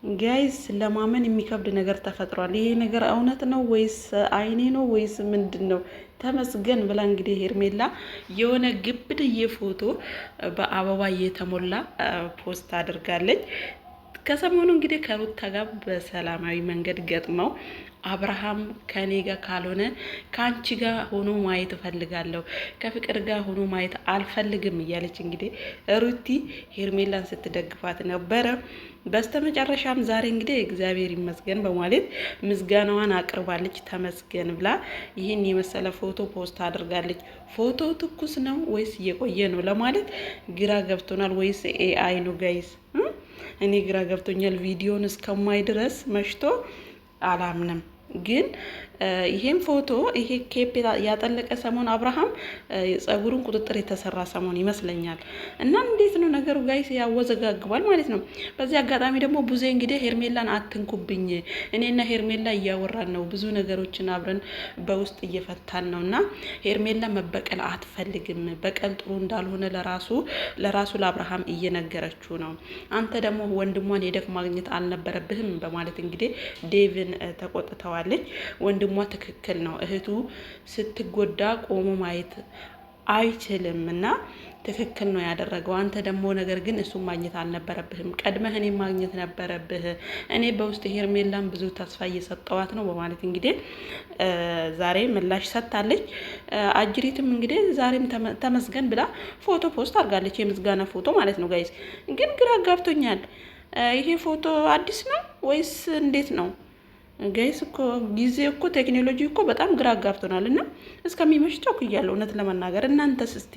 ጋይስ ለማመን የሚከብድ ነገር ተፈጥሯል። ይሄ ነገር እውነት ነው ወይስ አይኔ ነው ወይስ ምንድን ነው? ተመስገን ብላ እንግዲህ ሄርሜላ የሆነ ግብድዬ ፎቶ በአበባ እየተሞላ ፖስት አድርጋለች። ከሰሞኑ እንግዲህ ከሩታ ጋር በሰላማዊ መንገድ ገጥመው አብርሃም ከኔ ጋር ካልሆነ ከአንቺ ጋር ሆኖ ማየት እፈልጋለሁ፣ ከፍቅር ጋር ሆኖ ማየት አልፈልግም እያለች እንግዲህ ሩቲ ሄርሜላን ስትደግፋት ነበረ። በስተመጨረሻም ዛሬ እንግዲህ እግዚአብሔር ይመስገን በማለት ምስጋናዋን አቅርባለች። ተመስገን ብላ ይህን የመሰለ ፎቶ ፖስት አድርጋለች። ፎቶ ትኩስ ነው ወይስ እየቆየ ነው ለማለት ግራ ገብቶናል። ወይስ ኤአይ ነው ጋይስ? እኔ ግራ ገብቶኛል። ቪዲዮን እስከማይ ድረስ መሽቶ አላምንም። ግን ይሄን ፎቶ ይሄ ኬፕ ያጠለቀ ሰሞን አብርሃም ጸጉሩን ቁጥጥር የተሰራ ሰሞን ይመስለኛል። እና እንዴት ነው ነገሩ ጋይስ? ያወዘጋግባል ማለት ነው። በዚህ አጋጣሚ ደግሞ ቡዜ እንግዲህ ሄርሜላን አትንኩብኝ፣ እኔና ሄርሜላ እያወራን ነው፣ ብዙ ነገሮችን አብረን በውስጥ እየፈታን ነው እና ሄርሜላ መበቀል አትፈልግም፣ በቀል ጥሩ እንዳልሆነ ለራሱ ለአብርሃም እየነገረችው ነው። አንተ ደግሞ ወንድሟን ሄደህ ማግኘት አልነበረብህም በማለት እንግዲህ ዴቭን ተቆጥተዋለች። ወንድሟ ትክክል ነው። እህቱ ስትጎዳ ቆሞ ማየት አይችልም እና ትክክል ነው ያደረገው። አንተ ደግሞ ነገር ግን እሱን ማግኘት አልነበረብህም፣ ቀድመህ እኔ ማግኘት ነበረብህ። እኔ በውስጥ ሄርሜላን ብዙ ተስፋ እየሰጠዋት ነው በማለት እንግዲህ ዛሬ ምላሽ ሰጥታለች። አጅሪትም እንግዲህ ዛሬም ተመስገን ብላ ፎቶ ፖስት አድርጋለች፣ የምስጋና ፎቶ ማለት ነው ጋይስ። ግን ግራ ጋብቶኛል። ይሄ ፎቶ አዲስ ነው ወይስ እንዴት ነው? ጋይስ እኮ ጊዜ እኮ ቴክኖሎጂ እኮ በጣም ግራ አጋብቶናል እና እስከሚመሽ ቸኩያለሁ እውነት ለመናገር። እናንተስ እስቲ